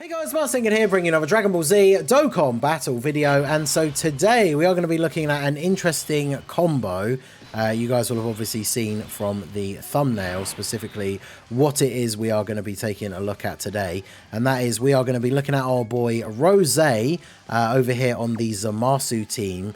Hey guys, Marcingan here, bringing another Dragon Ball Z Dokkan battle video, and so today we are going to be looking at an interesting combo. You guys will have obviously seen from the thumbnail specifically what it is we are going to be taking a look at today, and that is we are going to be looking at our boy Rose over here on the Zamasu team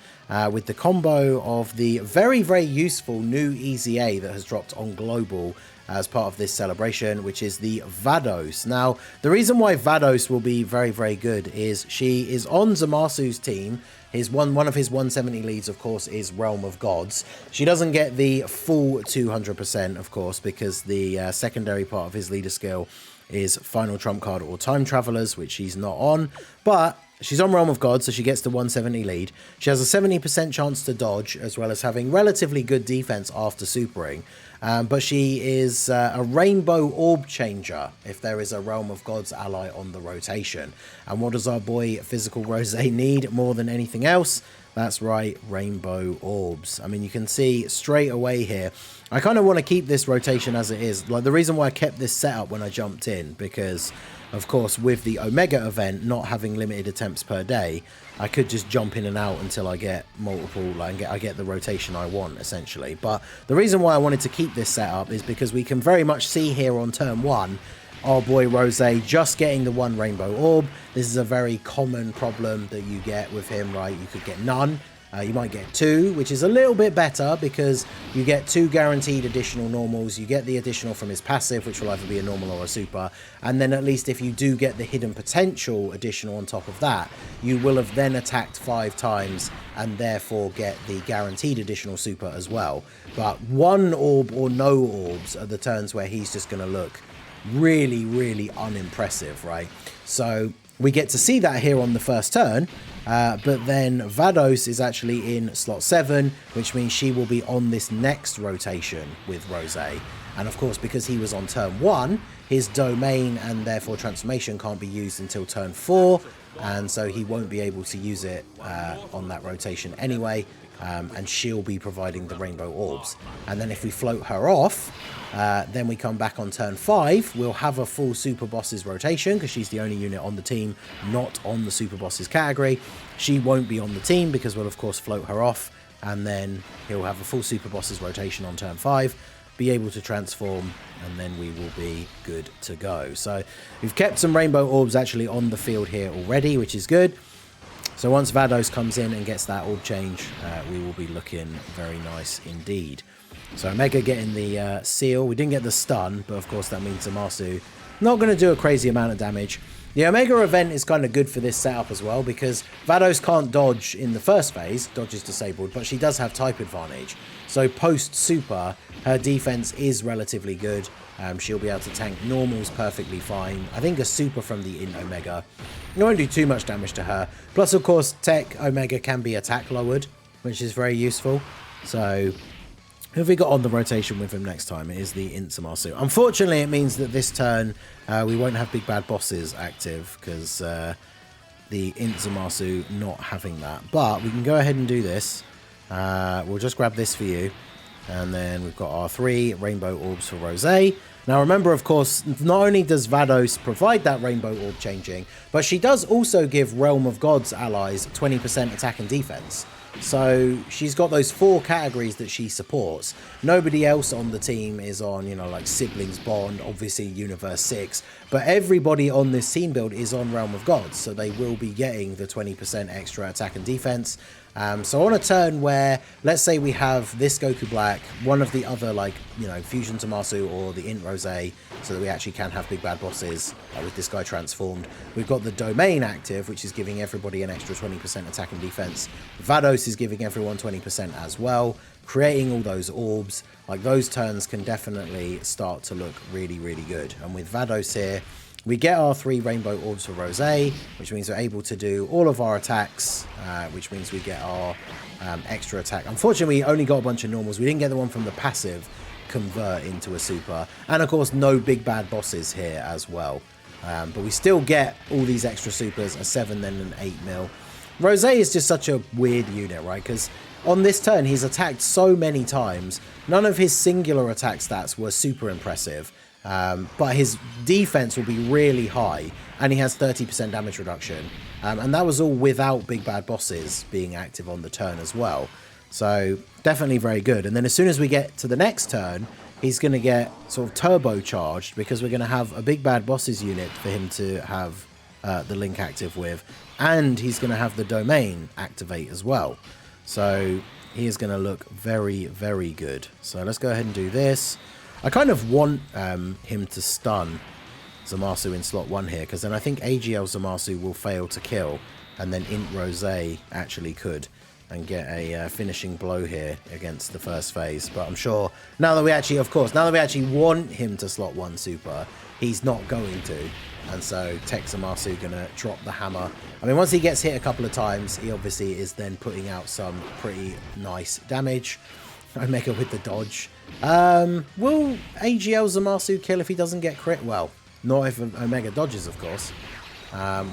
with the combo of the very, very useful new EZA that has dropped on Global as part of this celebration, which is the Vados. Now, the reason why Vados will be very, very good is she is on Zamasu's team. One of his 170 leads, of course, is Realm of Gods. She doesn't get the full 200%, of course, because the secondary part of his leader skill is Final Trump Card or Time Travelers, which she's not on, but she's on Realm of God, so she gets the 170 lead. She has a 70% chance to dodge, as well as having relatively good defense after supering. But she is a Rainbow Orb Changer if there is a Realm of Gods ally on the rotation. And what does our boy Physical Rose need more than anything else? That's right, Rainbow Orbs. I mean, you can see straight away here, I kind of want to keep this rotation as it is. Like, the reason why I kept this setup when I jumped in, because of course with the Omega event not having limited attempts per day, I could just jump in and out until I get multiple, like I get the rotation I want essentially. But the reason why I wanted to keep this setup is because we can very much see here on turn one our boy Rose just getting the one Rainbow Orb. This is a very common problem that you get with him, right? You could get none. You might get two, which is a little bit better because you get two guaranteed additional normals. You get the additional from his passive, which will either be a normal or a super. And then at least if you do get the hidden potential additional on top of that, you will have then attacked 5 times and therefore get the guaranteed additional super as well. But one orb or no orbs are the turns where he's just going to look really, really unimpressive, right? So we get to see that here on the first turn, but then Vados is actually in slot 7, which means she will be on this next rotation with Rose. And of course, because he was on turn 1, his domain and therefore transformation can't be used until turn 4, and so he won't be able to use it on that rotation anyway. And she'll be providing the Rainbow Orbs. And then if we float her off, then we come back on turn 5, we'll have a full Super Bosses rotation, because she's the only unit on the team not on the Super Bosses category. She won't be on the team because we'll of course float her off, and then he'll have a full Super Bosses rotation on turn 5, be able to transform, and then we will be good to go. So we've kept some Rainbow Orbs actually on the field here already, which is good. So once Vados comes in and gets that orb change, we will be looking very nice indeed. So Omega getting the seal. We didn't get the stun, but of course that means Zamasu not going to do a crazy amount of damage. The Omega event is kind of good for this setup as well, because Vados can't dodge in the first phase, dodge is disabled, but she does have type advantage. So post super, her defense is relatively good. She'll be able to tank normals perfectly fine. I think a super from the Int Omega, it won't do too much damage to her. Plus, of course, Tech Omega can be attack lowered, which is very useful. So who have we got on the rotation with him next time? It is the Int Zamasu. Unfortunately, it means that this turn we won't have Big Bad Bosses active, because the Int Zamasu not having that. But we can go ahead and do this. We'll just grab this for you. And then we've got our 3 Rainbow Orbs for Rose. Now remember, of course, not only does Vados provide that Rainbow Orb changing, but she does also give Realm of Gods allies 20% attack and defense. So she's got those 4 categories that she supports. Nobody else on the team is on, you know, like Siblings Bond, obviously Universe 6. But everybody on this team build is on Realm of Gods, so they will be getting the 20% extra attack and defense. So on a turn where, let's say we have this Goku Black, one of the other, like, you know, Fusion Zamasu or the Int Rose, so that we actually can have Big Bad Bosses with this guy transformed. We've got the Domain active, which is giving everybody an extra 20% attack and defense. Vados is giving everyone 20% as well, creating all those orbs. Like, those turns can definitely start to look really, really good. And with Vados here, we get our 3 Rainbow Orbs for Rose, which means we're able to do all of our attacks, which means we get our extra attack. Unfortunately, we only got a bunch of normals. We didn't get the one from the passive convert into a super. And of course, no Big Bad Bosses here as well. But we still get all these extra supers, a 7 then an 8 mil. Rose is just such a weird unit, right? Because on this turn, he's attacked so many times. None of his singular attack stats were super impressive. but his defense will be really high, and he has 30% damage reduction. And that was all without big bad bosses being active on the turn as well. So definitely very good. And then as soon as we get to the next turn, he's going to get sort of turbocharged, because we're going to have a big bad bosses unit for him to have the link active with, and he's going to have the domain activate as well. So he is going to look very, very good. So let's go ahead and do this. I kind of want him to stun Zamasu in slot 1 here, because then I think AGL Zamasu will fail to kill, and then Int Rose actually could, and get a finishing blow here against the first phase. But I'm sure now that we actually, of course, now that we actually want him to slot 1 super, he's not going to. And so Tech Zamasu gonna drop the hammer. I mean, once he gets hit a couple of times, he obviously is then putting out some pretty nice damage. Omega with the dodge. Will AGL Zamasu kill if he doesn't get crit? Well, not if Omega dodges, of course.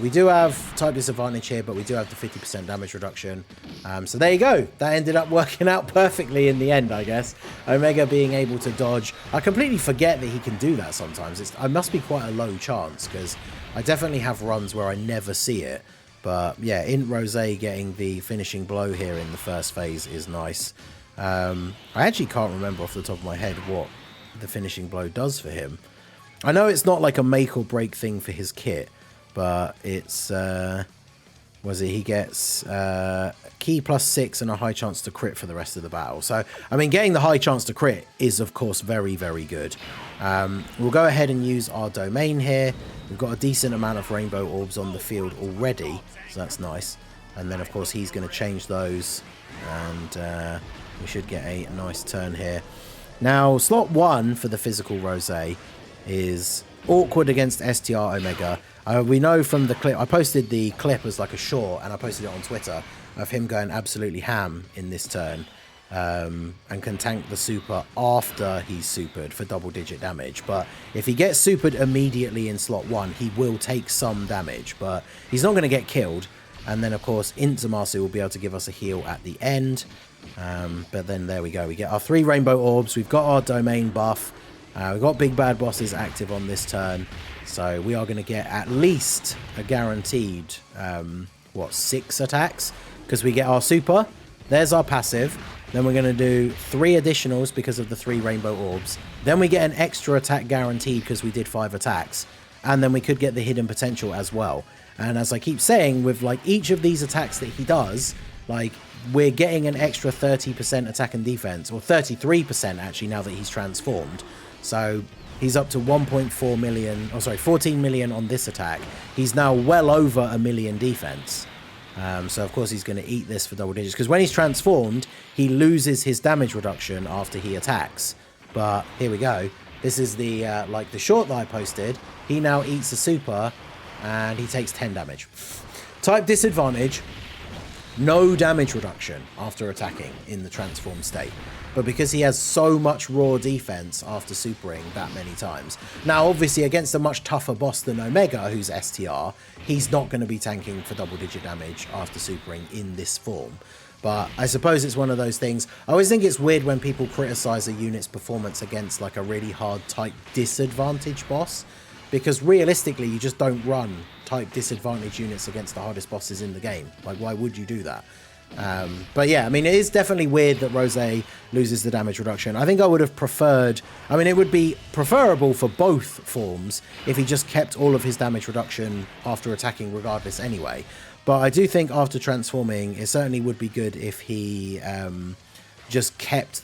We do have type disadvantage here, but we do have the 50% damage reduction. So there you go. That ended up working out perfectly in the end, I guess. Omega being able to dodge. I completely forget that he can do that sometimes. I must be quite a low chance, because I definitely have runs where I never see it. But yeah, Int Rose getting the finishing blow here in the first phase is nice. I actually can't remember off the top of my head what the finishing blow does for him. I know it's not like a make or break thing for his kit, but it's, he gets key +6 and a high chance to crit for the rest of the battle. So, I mean, getting the high chance to crit is, of course, very, very good. We'll go ahead and use our domain here. We've got a decent amount of rainbow orbs on the field already, so that's nice. And then, of course, he's going to change those, and we should get a nice turn here. Now, slot 1 for the physical Rose is awkward against STR Omega. We know from the clip, I posted the clip as like a short, and I posted it on Twitter, of him going absolutely ham in this turn, and can tank the super after he's supered for double-digit damage. But if he gets supered immediately in slot 1, he will take some damage, but he's not going to get killed. And then, of course, Int Zamasu will be able to give us a heal at the end. But then there we go. We get our 3 rainbow orbs. We've got our domain buff. We've got big bad bosses active on this turn. So we are going to get at least a guaranteed, 6 attacks? Because we get our super. There's our passive. Then we're going to do 3 additionals because of the 3 rainbow orbs. Then we get an extra attack guaranteed because we did 5 attacks. And then we could get the hidden potential as well. And as I keep saying, with like each of these attacks that he does, like we're getting an extra 30% attack and defense, or 33% actually now that he's transformed. So he's up to 1.4 million, or sorry, 14 million on this attack. He's now well over a million defense. So of course he's going to eat this for double digits, because when he's transformed, he loses his damage reduction after he attacks. But here we go. This is the like the short that I posted. He now eats a super, and he takes 10 damage. Type disadvantage, no damage reduction after attacking in the transformed state. But because he has so much raw defense after supering that many times. Now, obviously, against a much tougher boss than Omega, who's STR, he's not going to be tanking for double-digit damage after supering in this form. But I suppose it's one of those things. I always think it's weird when people criticize a unit's performance against like a really hard type disadvantage boss. Because realistically, you just don't run type disadvantage units against the hardest bosses in the game. Like, why would you do that? But yeah, I mean, it is definitely weird that Rose loses the damage reduction. I think I would have preferred... I mean, it would be preferable for both forms if he just kept all of his damage reduction after attacking regardless anyway. But I do think after transforming, it certainly would be good if he just kept...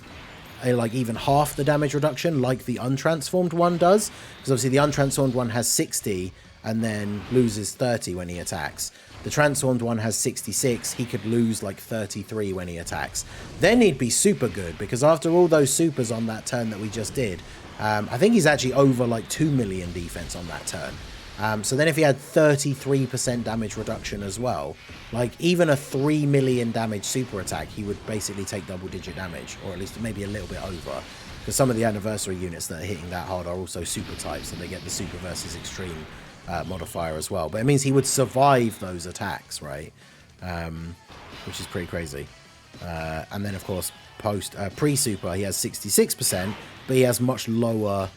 like even half the damage reduction like the untransformed one does, because obviously the untransformed one has 60 and then loses 30 when he attacks. The transformed one has 66. He could lose like 33 when he attacks. Then he'd be super good, because after all those supers on that turn that we just did, I think he's actually over like 2 million defense on that turn. So then if he had 33% damage reduction as well, like even a 3 million damage super attack, he would basically take double digit damage, or at least maybe a little bit over. Because some of the anniversary units that are hitting that hard are also super types, so they get the super versus extreme modifier as well. But it means he would survive those attacks, right? Which is pretty crazy. And then of course, pre-super, he has 66%, but he has much lower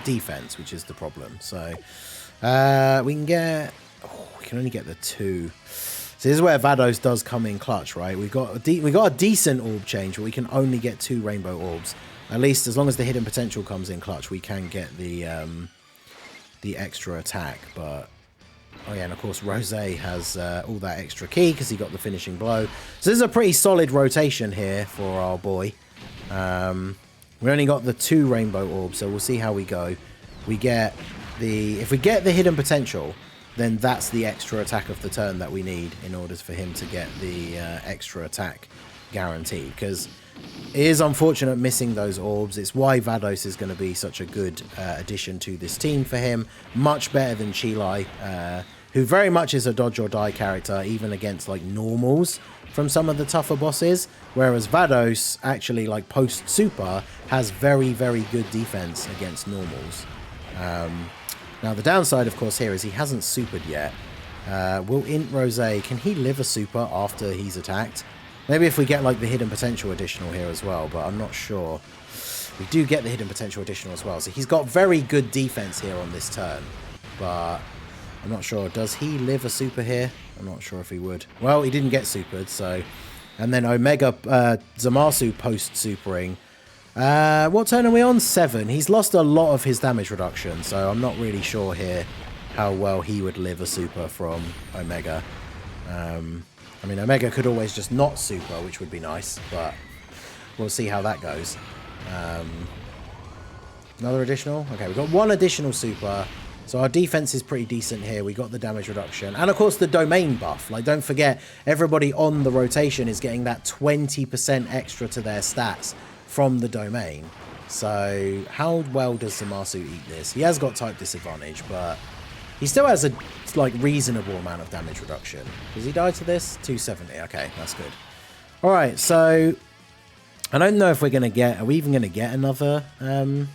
defense, which is the problem. So we can get... Oh, we can only get the 2. So this is where Vados does come in clutch, right? We got a decent orb change, but we can only get 2 rainbow orbs. At least as long as the hidden potential comes in clutch, we can get the extra attack. But oh yeah, and of course Rose has all that extra key because he got the finishing blow. So this is a pretty solid rotation here for our boy. We only got the 2 rainbow orbs, so we'll see how we go. We get if we get the hidden potential, then that's the extra attack of the turn that we need in order for him to get the extra attack guaranteed. Because it is unfortunate missing those orbs. It's why Vados is going to be such a good addition to this team for him. Much better than Chilai, who very much is a dodge or die character, even against like normals from some of the tougher bosses. Whereas Vados actually, like post super, has very, very good defense against normals. Now the downside, of course, here is he hasn't supered yet. Will Int Rose, can he live a super after he's attacked? Maybe if we get like the hidden potential additional here as well, but I'm not sure. We do get the hidden potential additional as well, so he's got very good defense here on this turn, but I'm not sure. Does he live a super here? I'm not sure if he would. Well, he didn't get supered, so... And then Omega Zamasu post-supering. What turn are we on? 7. He's lost a lot of his damage reduction, so I'm not really sure here how well he would live a super from Omega. I mean, Omega could always just not super, which would be nice, but we'll see how that goes. Another additional? Okay, we've got 1 additional super, so our defense is pretty decent here. We got the damage reduction, and of course the domain buff. Like, don't forget, everybody on the rotation is getting that 20% extra to their stats from the domain. So how well does Zamasu eat this? He has got type disadvantage, but he still has a like reasonable amount of damage reduction. Does he die to this? 270. Okay, that's good. All right, so I don't know if we're gonna get. Are we even gonna get another? Will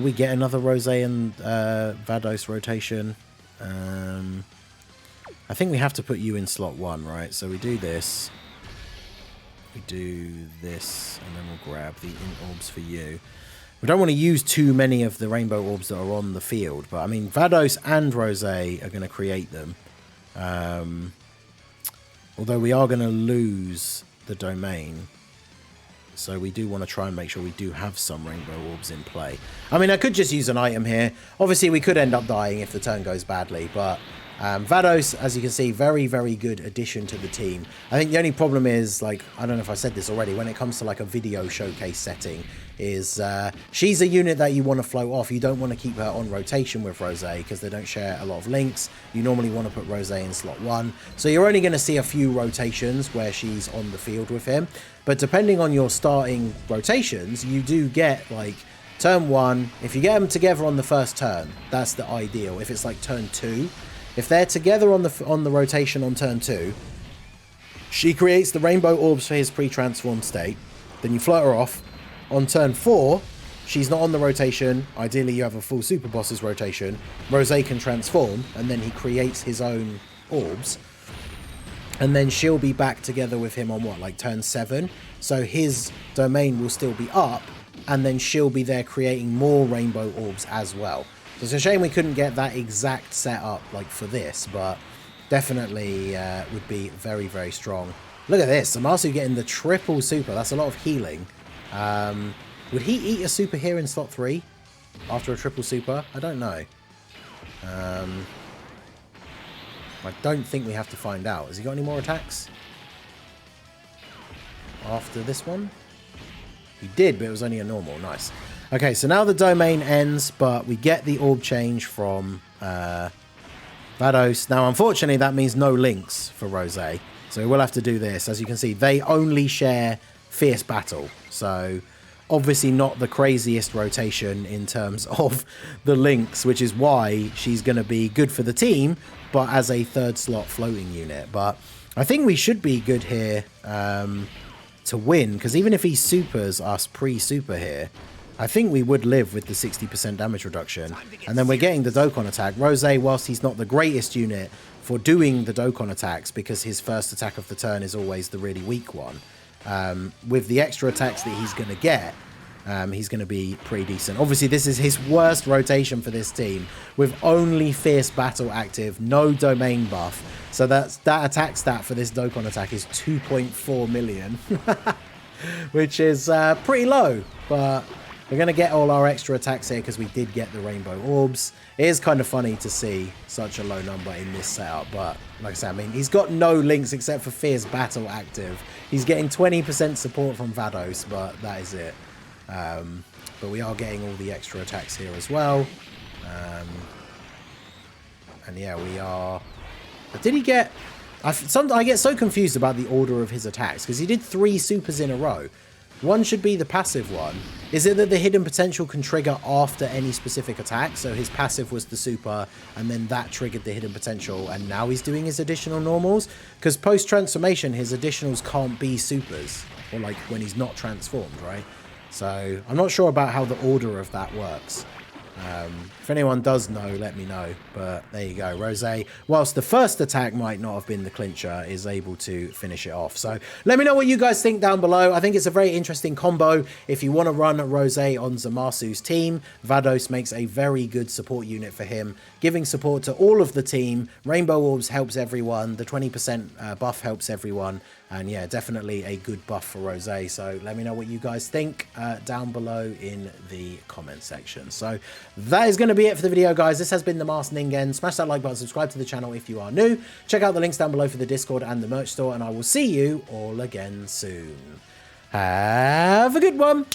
we get another Rose and Vados rotation? I think we have to put you in slot 1, right? So we do this. We do this, and then we'll grab the int orbs for you. We don't want to use too many of the rainbow orbs that are on the field, but I mean, Vados and Rose are going to create them. Although we are going to lose the domain, so we do want to try and make sure we do have some rainbow orbs in play. I mean, I could just use an item here. Obviously, we could end up dying if the turn goes badly, but Vados, as you can see, very, very good addition to the team. I think the only problem is, like, I don't know if I said this already, when it comes to like a video showcase setting, is she's a unit that you want to float off. You don't want to keep her on rotation with Rose because they don't share a lot of links. You normally want to put Rose in slot 1. So you're only going to see a few rotations where she's on the field with him. But depending on your starting rotations, you do get like turn 1. If you get them together on the first turn, that's the ideal. If it's like turn 2, if they're together on the rotation on turn 2, she creates the rainbow orbs for his pre-transformed state. Then you float her off. On turn 4, she's not on the rotation. Ideally, you have a full Super Boss's rotation. Rose can transform, and then he creates his own orbs. And then she'll be back together with him on what, like turn 7? So his domain will still be up, and then she'll be there creating more rainbow orbs as well. So it's a shame we couldn't get that exact setup like for this, but definitely would be very, very strong. Look at this, Zamasu getting the triple super. That's a lot of healing. Would he eat a super here in slot 3 after a triple super? I don't know. I don't think we have to find out. Has he got any more attacks after this one? He did, but it was only a normal. Nice. Okay, so now the domain ends, but we get the orb change from Vados. Now, unfortunately, that means no links for Rose. So we'll have to do this. As you can see, they only share Fierce Battle. So obviously not the craziest rotation in terms of the links, which is why she's going to be good for the team, but as a 3rd slot floating unit. But I think we should be good here to win, because even if he supers us pre-super here, I think we would live with the 60% damage reduction. And then we're getting the Dokkan attack. Rose, whilst he's not the greatest unit for doing the Dokkan attacks, because his first attack of the turn is always the really weak one, with the extra attacks that he's going to get, he's going to be pretty decent. Obviously, this is his worst rotation for this team, with only Fierce Battle active, no domain buff. So that attack stat for this Dokkan attack is 2.4 million, which is pretty low. But we're going to get all our extra attacks here because we did get the rainbow orbs. It is kind of funny to see such a low number in this setup, but like I said, I mean, he's got no links except for Fierce Battle active. He's getting 20% support from Vados, but that is it. But we are getting all the extra attacks here as well. And yeah, we are... Did he get... I get so confused about the order of his attacks, because he did 3 supers in a row. One should be the passive one. Is it that the hidden potential can trigger after any specific attack? So his passive was the super, and then that triggered the hidden potential, and now he's doing his additional normals? Because post-transformation, his additionals can't be supers, or like when he's not transformed, right? So I'm not sure about how the order of that works. If anyone does know, let me know. But there you go. Rose, whilst the first attack might not have been the clincher, is able to finish it off. So let me know what you guys think down below. I think it's a very interesting combo. If you want to run Rose on Zamasu's team, Vados makes a very good support unit for him, giving support to all of the team. Rainbow Orbs helps everyone. The 20% buff helps everyone. And yeah, definitely a good buff for Rose. So let me know what you guys think down below in the comment section. So that is going to be it for the video, guys. This has been the Masked Ningen. Smash that like button, subscribe to the channel if you are new. Check out the links down below for the Discord and the merch store. And I will see you all again soon. Have a good one.